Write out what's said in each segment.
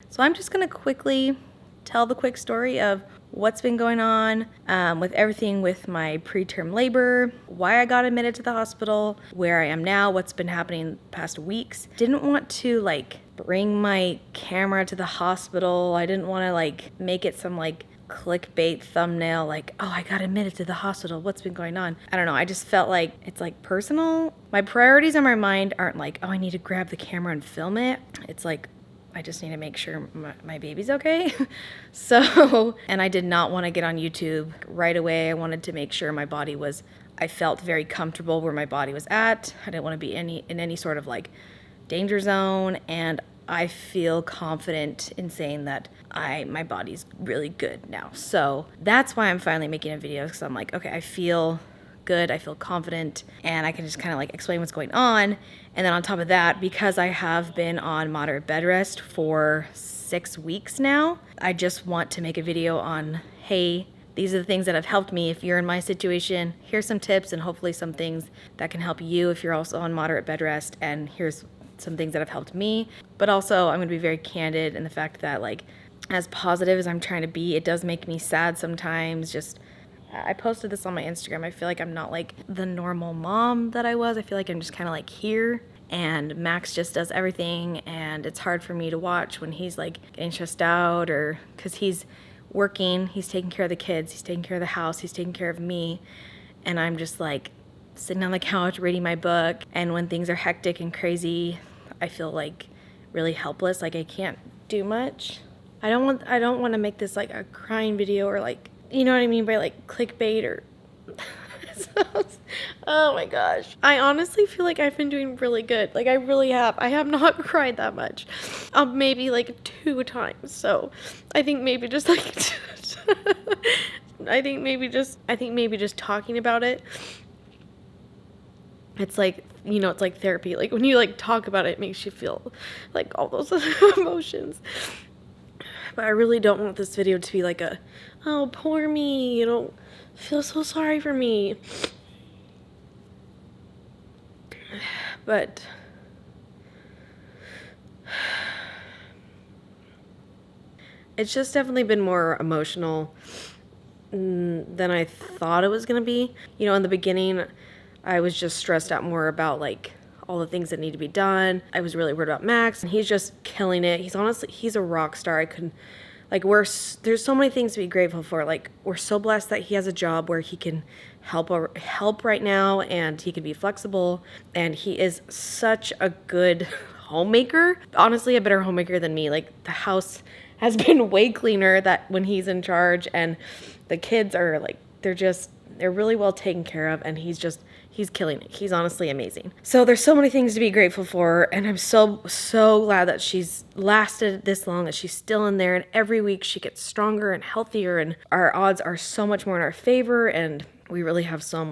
So I'm just gonna quickly tell the quick story of what's been going on with everything with my preterm labor, why I got admitted to the hospital, where I am now, what's been happening the past weeks. Didn't want to like bring my camera to the hospital. I didn't want to like make it some like clickbait thumbnail like, oh, I got admitted to the hospital, what's been going on. I don't know, I just felt like it's like personal. My priorities on my mind aren't like, oh, I need to grab the camera and film it. It's like, I just need to make sure my baby's okay. So, and I did not want to get on YouTube right away. I wanted to make sure my body was, I felt very comfortable where my body was at. I didn't want to be in any sort of like danger zone, and I feel confident in saying that my body's really good now. So that's why I'm finally making a video, because I'm like, okay, I feel good, I feel confident, and I can just kind of like explain what's going on. And then on top of that, because I have been on moderate bed rest for 6 weeks now, I just want to make a video on, hey, these are the things that have helped me. If you're in my situation, here's some tips and hopefully some things that can help you if you're also on moderate bed rest, and here's some things that have helped me. But also I'm gonna be very candid in the fact that like, as positive as I'm trying to be, it does make me sad sometimes. Just, I posted this on my Instagram. I feel like I'm not like the normal mom that I was. I feel like I'm just kind of like here, and Max just does everything, and it's hard for me to watch when he's like getting stressed out, or because he's working, he's taking care of the kids, he's taking care of the house, he's taking care of me, and I'm just like sitting on the couch reading my book. And when things are hectic and crazy, I feel like really helpless, like I can't do much. I don't want to make this like a crying video or like, you know what I mean by like clickbait or oh my gosh. I honestly feel like I've been doing really good. Like I really have. I have not cried that much. Maybe like 2 times. So I think maybe just like I think maybe just talking about it. It's like, you know, it's like therapy. Like when you like talk about it, it makes you feel like all those emotions. But I really don't want this video to be like a, oh, poor me, you know, feel so sorry for me. But it's just definitely been more emotional than I thought it was going to be. You know, in the beginning, I was just stressed out more about like all the things that need to be done. I was really worried about Max, and he's just killing it. He's a rock star. I couldn't, like, there's so many things to be grateful for. Like, we're so blessed that he has a job where he can help right now, and he can be flexible, and he is such a good homemaker. Honestly, a better homemaker than me. Like, the house has been way cleaner that when he's in charge, and the kids are like, they're really well taken care of, and he's killing it. He's honestly amazing. So there's so many things to be grateful for, and I'm so glad that she's lasted this long, that she's still in there, and every week she gets stronger and healthier, and our odds are so much more in our favor, and we really have so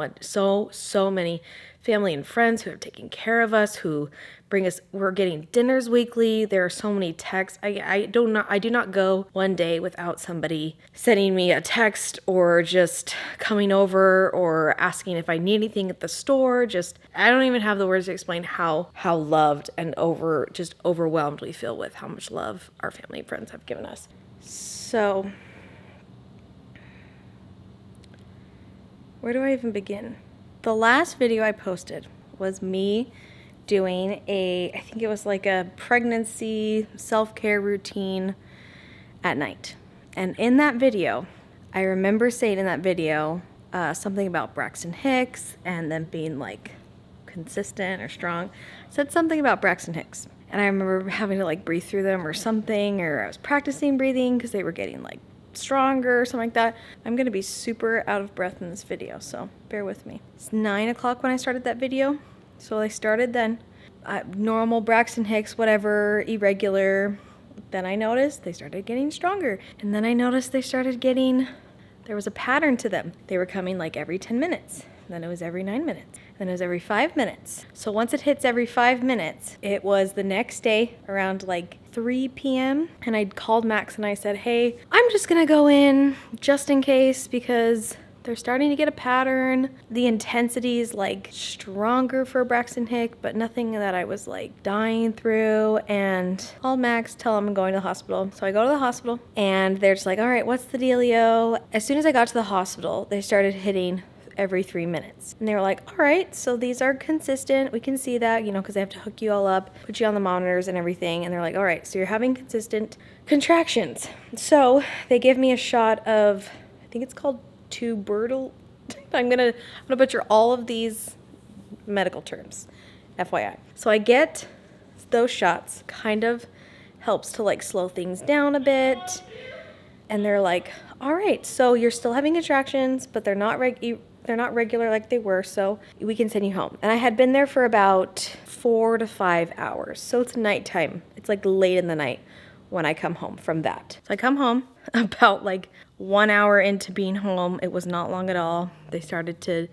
many family and friends who have taken care of us, who bring us, we're getting dinners weekly. There are so many texts. I do not go one day without somebody sending me a text or just coming over or asking if I need anything at the store. Just, I don't even have the words to explain how loved and overwhelmed we feel with how much love our family and friends have given us. So, where do I even begin? The last video I posted was me doing I think it was like a pregnancy self-care routine at night. And in that video, I remember saying in that video something about Braxton Hicks and them being like consistent or strong. I said something about Braxton Hicks. And I remember having to like breathe through them or something, or I was practicing breathing because they were getting like stronger or something like that. I'm gonna be super out of breath in this video, so bear with me. It's 9 o'clock when I started that video, so I started then. Normal Braxton Hicks, whatever, irregular. Then I noticed they started getting stronger, and then I noticed there was a pattern to them. They were coming like every 10 minutes, then it was every 9 minutes, then it was every 5 minutes. So once it hits every 5 minutes, it was the next day around like 3 p.m. and I called Max and I said, hey, I'm just gonna go in just in case because they're starting to get a pattern. The intensity is like stronger for Braxton Hick, but nothing that I was like dying through. And I'll Max tell him I'm going to the hospital. So I go to the hospital and they're just like, all right, what's the dealio? As soon as I got to the hospital, they started hitting every 3 minutes. And they were like, all right, so these are consistent. We can see that, you know, because they have to hook you all up, put you on the monitors and everything. And they're like, all right, so you're having consistent contractions. So they give me a shot of, I think it's called tubercle. I'm gonna butcher all of these medical terms, FYI. So I get those shots, kind of helps to like slow things down a bit. And they're like, all right, so you're still having contractions, but they're not regular like they were, so we can send you home. And I had been there for about 4 to 5 hours. So it's nighttime. It's like late in the night when I come home from that. So I come home about like 1 hour into being home. It was not long at all. They started to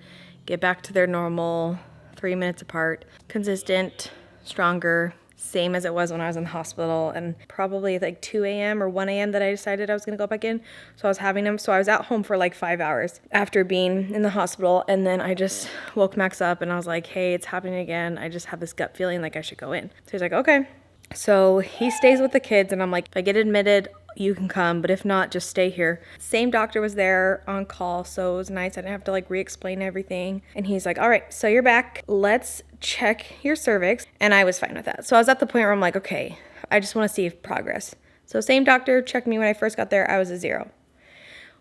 get back to their normal 3 minutes apart, consistent, stronger, same as it was when I was in the hospital, and probably like 2 a.m. or 1 a.m. that I decided I was gonna go back in. So I was having them, so I was at home for like 5 hours after being in the hospital, and then I just woke Max up and I was like, hey, it's happening again. I just have this gut feeling like I should go in. So he's like, okay. So he stays with the kids and I'm like, if I get admitted, you can come, but if not, just stay here. Same doctor was there on call, so it was nice. I didn't have to like re-explain everything. And he's like, all right, so you're back. Let's check your cervix. And I was fine with that. So I was at the point where I'm like, okay, I just want to see progress. So same doctor checked me when I first got there. I was a 0.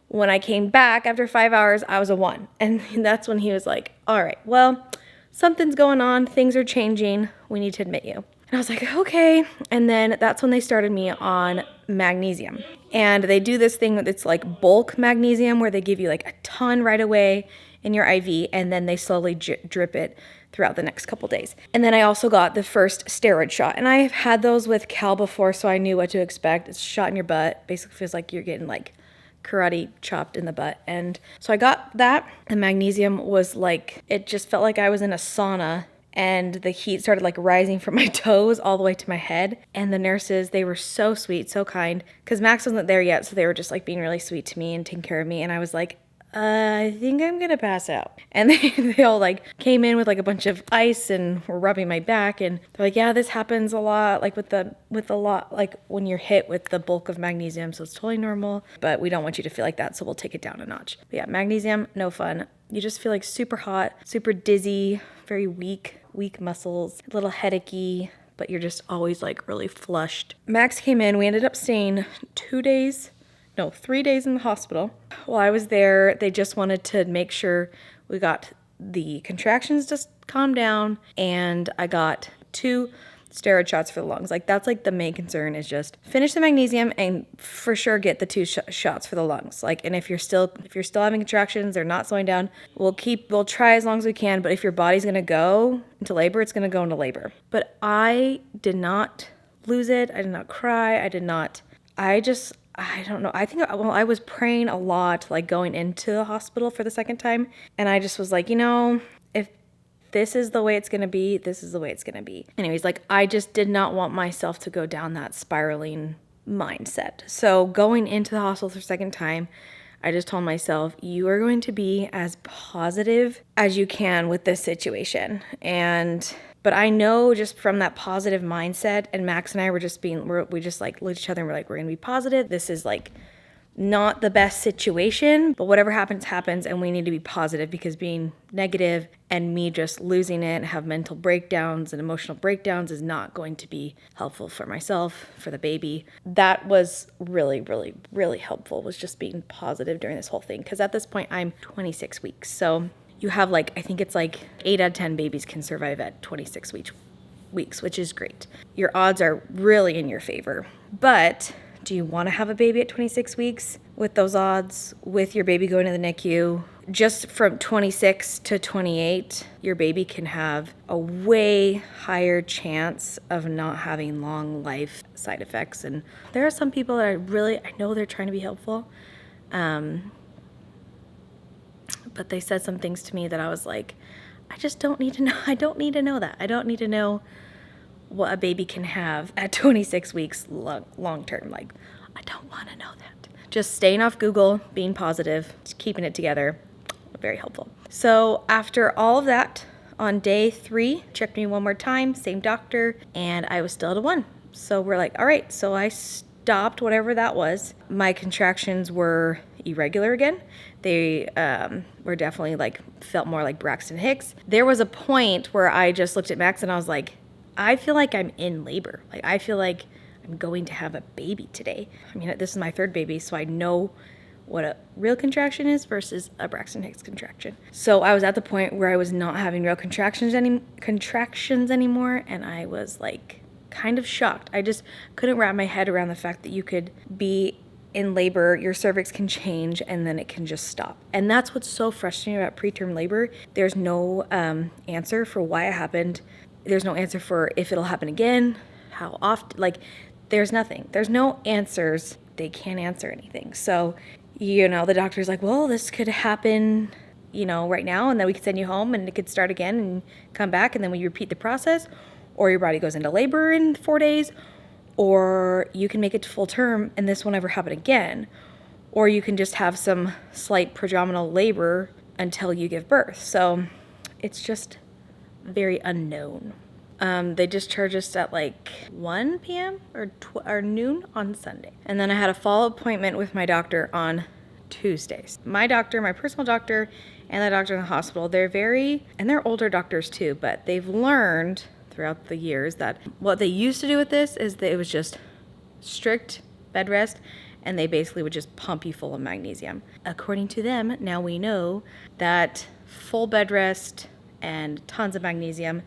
When I came back after 5 hours, I was a 1. And that's when he was like, all right, well, something's going on. Things are changing. We need to admit you. And I was like, okay. And then that's when they started me on magnesium. And they do this thing that's like bulk magnesium where they give you like a ton right away in your IV and then they slowly drip it throughout the next couple days. And then I also got the first steroid shot. And I've had those with Cal before, so I knew what to expect. It's a shot in your butt. Basically feels like you're getting like karate chopped in the butt. And so I got that. The magnesium was like, it just felt like I was in a sauna. And the heat started like rising from my toes all the way to my head. And the nurses, they were so sweet, so kind. Because Max wasn't there yet, so they were just like being really sweet to me and taking care of me. And I was like, I think I'm gonna pass out. And they all like came in with like a bunch of ice and were rubbing my back. And they're like, yeah, this happens a lot, like with a lot, like when you're hit with the bulk of magnesium. So it's totally normal, but we don't want you to feel like that. So we'll take it down a notch. But yeah, magnesium, no fun. You just feel like super hot, super dizzy, very weak muscles, a little headachy, but you're just always like really flushed. Max came in. We ended up staying 3 days in the hospital. While I was there, they just wanted to make sure we got the contractions just calm down, and I got 2 steroid shots for the lungs. Like that's like the main concern is just finish the magnesium and for sure get the 2 shots for the lungs. Like, and if you're still having contractions, they're not slowing down, we'll try as long as we can. But if your body's going to go into labor, it's going to go into labor. But I did not lose it. I did not cry. I don't know. I think, I was praying a lot, like going into the hospital for the second time. And I just was like, you know, if this is the way it's going to be, this is the way it's going to be. Anyways, like I just did not want myself to go down that spiraling mindset. So going into the hospital for the second time, I just told myself, you are going to be as positive as you can with this situation. But I know just from that positive mindset, and Max and I were just we just like looked at each other and we're like, we're going to be positive. This is like not the best situation, but whatever happens, happens, and we need to be positive, because being negative and me just losing it and have mental breakdowns and emotional breakdowns is not going to be helpful for myself, for the baby. That was really, really, really helpful, was just being positive during this whole thing, because at this point I'm 26 weeks. So you have like, I think it's like 8 out of 10 babies can survive at 26 weeks, which is great. Your odds are really in your favor. But do you want to have a baby at 26 weeks with those odds, with your baby going to the NICU? Just from 26 to 28, your baby can have a way higher chance of not having long life side effects. And there are some people that I know they're trying to be helpful. But they said some things to me that I was like, I just don't need to know. I don't need to know that. I don't need to know what a baby can have at 26 weeks long term. Like, I don't want to know that. Just staying off Google, being positive, just keeping it together. very helpful. So after all of that, on day 3, checked me one more time, same doctor, and I was still at a 1. So we're like, all right, so I stopped whatever that was. My contractions were irregular again. They were definitely like, felt more like Braxton Hicks. There was a point where I just looked at Max and I was like, I feel like I'm in labor. Like, I feel like I'm going to have a baby today. I mean, this is my 3rd baby, so I know what a real contraction is versus a Braxton Hicks contraction. So I was at the point where I was not having real contractions anymore, and I was like kind of shocked. I just couldn't wrap my head around the fact that you could be in labor, your cervix can change, and then it can just stop. And that's what's so frustrating about preterm labor. There's no answer for why it happened. There's no answer for if it'll happen again, how often, like there's nothing. There's no answers. They can't answer anything. So, the doctor's like, well, this could happen, right now, and then we could send you home and it could start again and come back, and then we repeat the process, or your body goes into labor in 4 days, or you can make it to full term and this won't ever happen again, or you can just have some slight prodromal labor until you give birth. So it's just very unknown. They discharged us at like 1 p.m. or noon on Sunday. And then I had a follow-up appointment with my doctor on Tuesdays. My doctor, my personal doctor, and the doctor in the hospital, they're older doctors too, but they've learned throughout the years that what they used to do with this is that it was just strict bed rest, and they basically would just pump you full of magnesium. According to them, now we know that full bed rest and tons of magnesium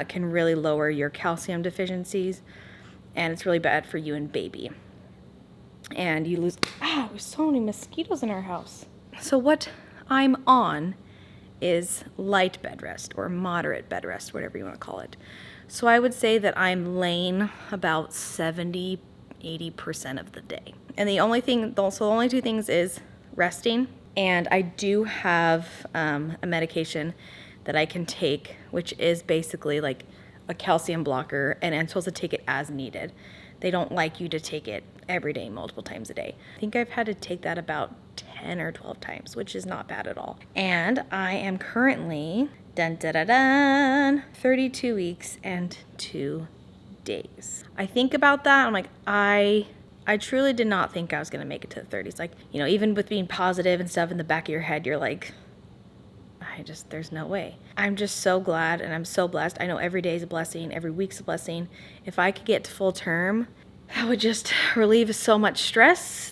can really lower your calcium deficiencies, and it's really bad for you and baby. And you lose, there's so many mosquitoes in our house. So what I'm on is light bed rest or moderate bed rest, whatever you want to call it. So I would say that I'm laying about 70-80% of the day. And the only 2 things is resting, and I do have a medication that I can take, which is basically like a calcium blocker, and I'm supposed to take it as needed. They don't like you to take it every day, multiple times a day. I think I've had to take that about 10 or 12 times, which is not bad at all. And I am currently 32 weeks and 2 days. I think about that, I'm like, I truly did not think I was gonna make it to the 30s. Like, even with being positive and stuff in the back of your head, you're like, there's no way. I'm just so glad, and I'm so blessed. I know every day is a blessing, every week's a blessing. If I could get to full term, that would just relieve so much stress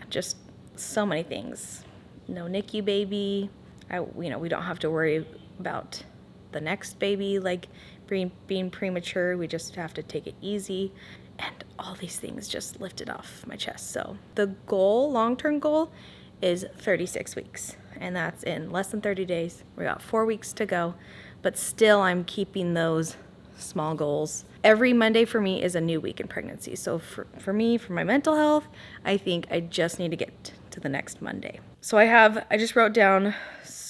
just so many things. No NICU baby. We don't have to worry about the next baby, like being premature. We just have to take it easy. And all these things just lifted off my chest. So the long-term goal is 36 weeks. And that's in less than 30 days. We got 4 weeks to go, but still I'm keeping those small goals. Every Monday for me is a new week in pregnancy. So for me, for my mental health, I think I just need to get to the next Monday. So I just wrote down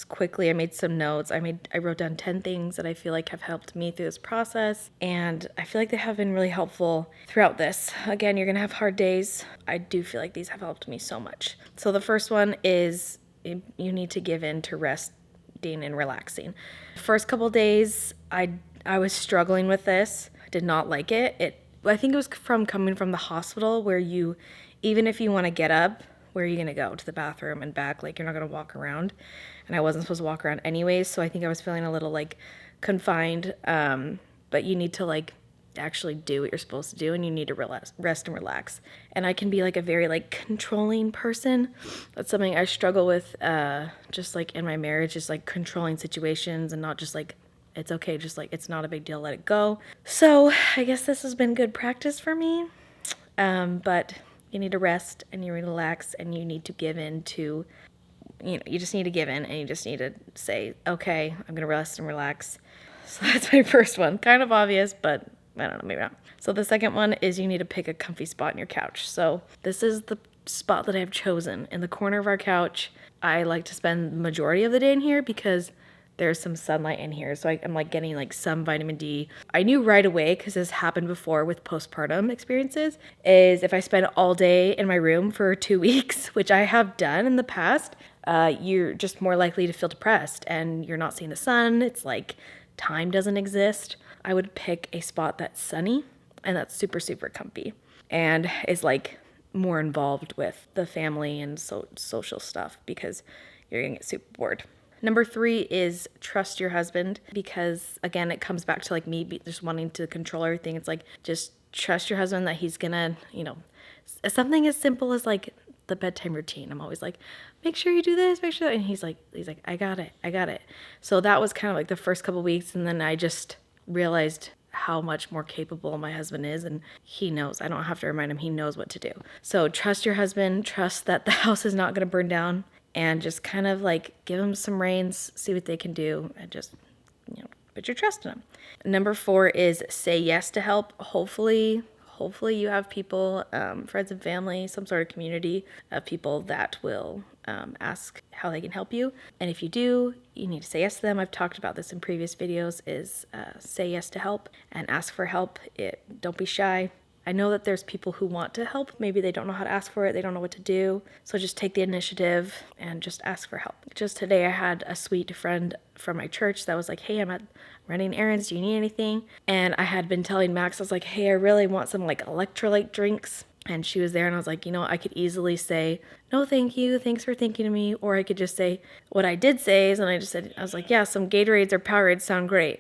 quickly, I made some notes. I wrote down 10 things that I feel like have helped me through this process, and I feel like they have been really helpful throughout this. Again, you're gonna have hard days. I do feel like these have helped me so much. So the first one is you need to give in to resting and relaxing. First couple days, I was struggling with this. I did not like it. I think it was coming from the hospital, where even if you want to get up, where are you going to go? To the bathroom and back? Like, you're not going to walk around. And I wasn't supposed to walk around anyways, so I think I was feeling a little like confined. But you need to like actually do what you're supposed to do, and you need to rest and relax. And I can be like a very like controlling person. That's something I struggle with just like in my marriage, is like controlling situations and not just like, it's okay, just like, it's not a big deal, let it go. So I guess this has been good practice for me. But you need to rest and you relax, and you need to give in to, you just need to give in, and you just need to say, okay, I'm going to rest and relax. So that's my first one. Kind of obvious, but I don't know, maybe not. So the second one is you need to pick a comfy spot in your couch. So this is the spot that I've chosen in the corner of our couch. I like to spend the majority of the day in here because there's some sunlight in here. So I'm like getting like some vitamin D. I knew right away, because this happened before with postpartum experiences, is if I spend all day in my room for 2 weeks, which I have done in the past, you're just more likely to feel depressed and you're not seeing the sun. It's like time doesn't exist. I would pick a spot that's sunny and that's super, super comfy and is like more involved with the family and social stuff, because you're gonna get super bored. Number 3 is trust your husband, because again, it comes back to like me just wanting to control everything. It's like, just trust your husband that he's gonna, something as simple as like the bedtime routine. I'm always like, make sure you do this, make sure that, and he's like, I got it. So that was kind of like the first couple weeks, and then I just realized how much more capable my husband is, and he knows. I don't have to remind him, he knows what to do. So trust your husband, trust that the house is not going to burn down, and just kind of like give them some reins, see what they can do, and just, put your trust in them. Number 4 is say yes to help. Hopefully you have people, friends and family, some sort of community of people that will ask how they can help you. And if you do, you need to say yes to them. I've talked about this in previous videos, is say yes to help and ask for help. Don't be shy. I know that there's people who want to help. Maybe they don't know how to ask for it. They don't know what to do. So just take the initiative and just ask for help. Just today, I had a sweet friend from my church that was like, hey, I'm running errands. Do you need anything? And I had been telling Max, I was like, hey, I really want some like electrolyte drinks. And she was there, and I was like, I could easily say, no, thank you. Thanks for thinking of me. Or I could just say, what I did say is, and I was like, yeah, some Gatorades or Powerades sound great.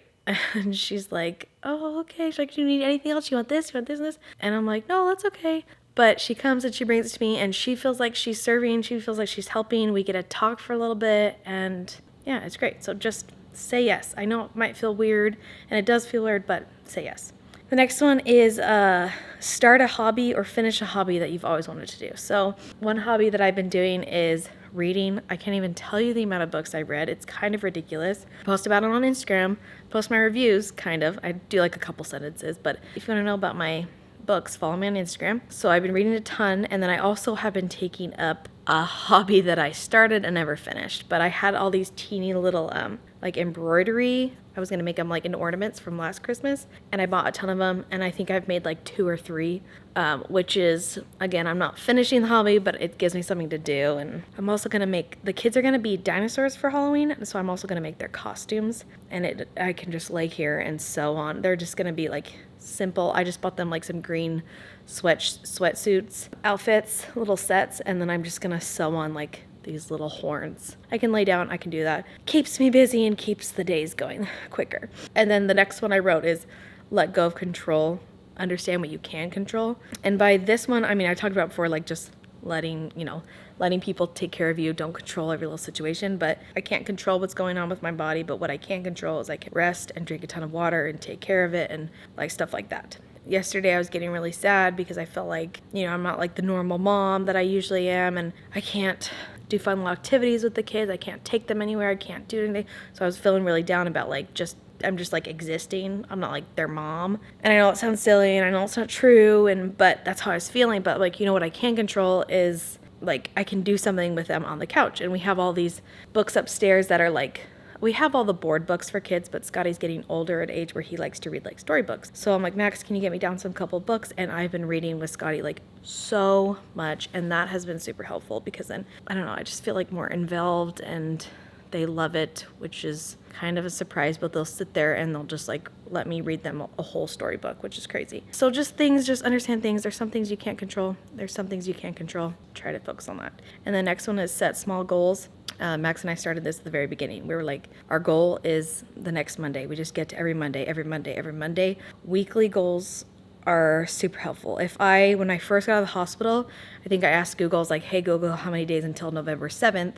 And she's like, oh, okay. She's like, do you need anything else? You want this? You want this and this? And I'm like, no, that's okay. But she comes and she brings it to me, and she feels like she's serving. She feels like she's helping. We get to talk for a little bit, and yeah, it's great. So just say yes. I know it might feel weird, and it does feel weird, but say yes. The next one is start a hobby or finish a hobby that you've always wanted to do. So one hobby that I've been doing is reading. I can't even tell you the amount of books I read. It's kind of ridiculous. I post about it on Instagram, post my reviews, kind of. I do like a couple sentences, but if you want to know about my books, follow me on Instagram. So I've been reading a ton, and then I also have been taking up a hobby that I started and never finished, but I had all these teeny little like embroidery. I was gonna make them like into ornaments from last Christmas, and I bought a ton of them, and I think I've made like 2 or 3, which is, again, I'm not finishing the hobby, but it gives me something to do. And I'm also gonna the kids are gonna be dinosaurs for Halloween, so I'm also gonna make their costumes, and I can just lay here and sew on. They're just gonna be like simple. I just bought them like some green sweatsuits, outfits, little sets, and then I'm just gonna sew on like these little horns. I can lay down, I can do that. Keeps me busy and keeps the days going quicker. And then the next one I wrote is let go of control, understand what you can control. And by this one, I mean, I talked about before, like just letting people take care of you. Don't control every little situation, but I can't control what's going on with my body, but what I can control is I can rest and drink a ton of water and take care of it and like stuff like that. Yesterday I was getting really sad because I felt like, I'm not like the normal mom that I usually am, and I can't do fun little activities with the kids. I can't take them anywhere. I can't do anything. So I was feeling really down about like I'm just like existing. I'm not like their mom. And I know it sounds silly and I know it's not true, but that's how I was feeling. But like, what I can control is like I can do something with them on the couch. And we have all these books upstairs that are like, we have all the board books for kids, but Scotty's getting older at age where he likes to read like storybooks. So I'm like, Max, can you get me down some couple books? And I've been reading with Scotty like so much, and that has been super helpful because then, I don't know, I just feel like more involved and they love it, which is kind of a surprise, but they'll sit there and they'll just like let me read them a whole storybook, which is crazy. So just understand things. There's some things you can't control. There's some things you can control. Try to focus on that. And the next one is set small goals. Max and I started this at the very beginning. We were like, our goal is the next Monday. We just get to every Monday. Weekly goals are super helpful. When I first got out of the hospital, I think I asked Google, I was like, hey Google, how many days until November 7th?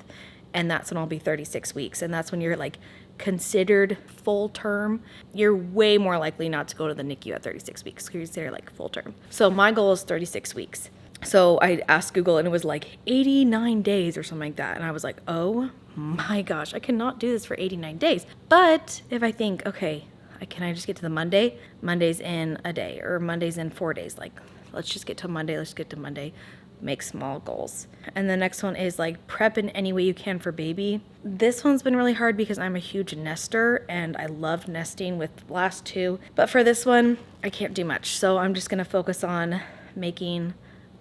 And that's when I'll be 36 weeks. And that's when you're like considered full term. You're way more likely not to go to the NICU at 36 weeks. You're considered like full term. So my goal is 36 weeks. So I asked Google and it was like 89 days or something like that. And I was like, oh my gosh, I cannot do this for 89 days. But if I think, okay, can I just get to the Monday? Monday's in a day, or Monday's in 4 days. Like, let's just get to Monday. make small goals. And the next one is like prep in any way you can for baby. This one's been really hard because I'm a huge nester and I loved nesting with the last two. But for this one, I can't do much. So I'm just gonna focus on making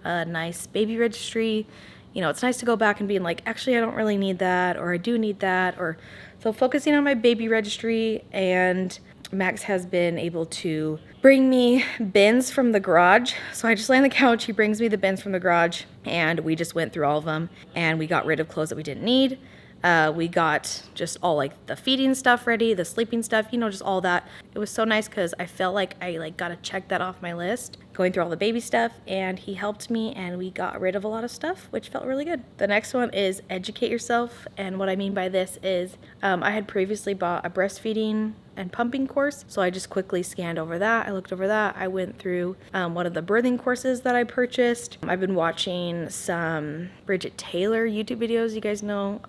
a nice baby registry. You know, it's nice to go back and being like, actually, I don't really need that, or I do need that, or so focusing on my baby registry. And Max has been able to bring me bins from the garage. So I just lay on the couch, he brings me the bins from the garage, and we just went through all of them, and we got rid of clothes that we didn't need. We got just all like the feeding stuff ready, the sleeping stuff, you know, just all that. It was so nice because I felt like I like got to check that off my list, going through all the baby stuff, and he helped me and we got rid of a lot of stuff, which felt really good. The next one is educate yourself. And what I mean by this is I had previously bought a breastfeeding and pumping course. So I just quickly scanned over that. I looked over that. I went through one of the birthing courses that I purchased. I've been watching some Bridget Taylor YouTube videos. You guys know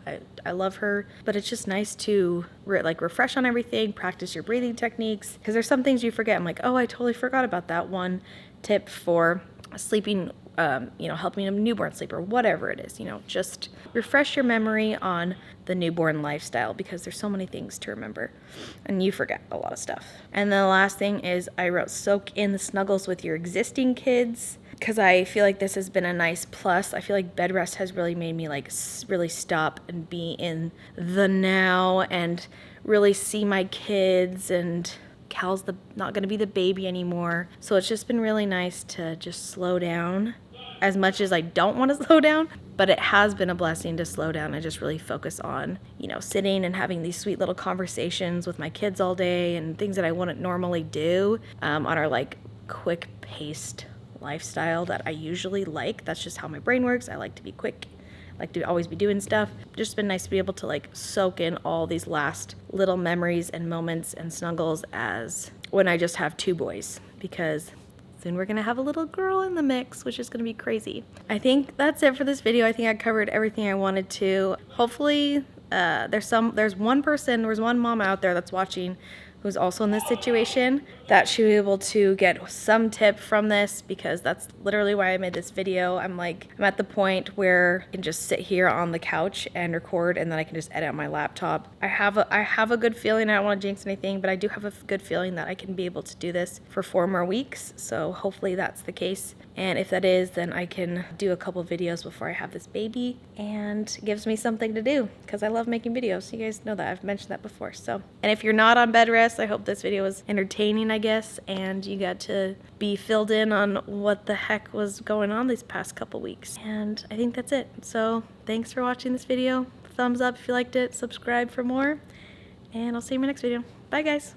I love her, but it's just nice to refresh on everything, practice your breathing techniques, because there's some things you forget. I'm like, oh, I totally forgot about that one tip for sleeping, you know, helping a newborn sleep or whatever it is, you know, just refresh your memory on the newborn lifestyle because there's so many things to remember and you forget a lot of stuff. And then the last thing is I wrote soak in the snuggles with your existing kids because I feel like this has been a nice plus. I feel like bed rest has really made me like really stop and be in the now and really see my kids, and Cal's not going to be the baby anymore. So it's just been really nice to just slow down as much as I don't want to slow down, but it has been a blessing to slow down and just really focus on, you know, sitting and having these sweet little conversations with my kids all day and things that I wouldn't normally do on our like quick paced lifestyle that I usually like. That's just how my brain works. I like to be quick, like to always be doing stuff. Just been nice to be able to like soak in all these last little memories and moments and snuggles as when I just have two boys, because soon we're gonna have a little girl in the mix, which is gonna be crazy. I think that's it for this video. I think I covered everything I wanted to. Hopefully there's one mom out there that's watching who's also in this situation, that she'll be able to get some tip from this, because that's literally why I made this video. I'm at the point where I can just sit here on the couch and record, and then I can just edit on my laptop. I have a good feeling. I don't want to jinx anything, but I do have a good feeling that I can be able to do this for 4 more weeks. So hopefully that's the case. And if that is, then I can do a couple videos before I have this baby, and it gives me something to do because I love making videos. You guys know that. I've mentioned that before. So, and if you're not on bed rest, I hope this video was entertaining, I guess, and you got to be filled in on what the heck was going on these past couple weeks. And I think that's it. So thanks for watching this video. Thumbs up if you liked it, subscribe for more, and I'll see you in my next video. Bye guys.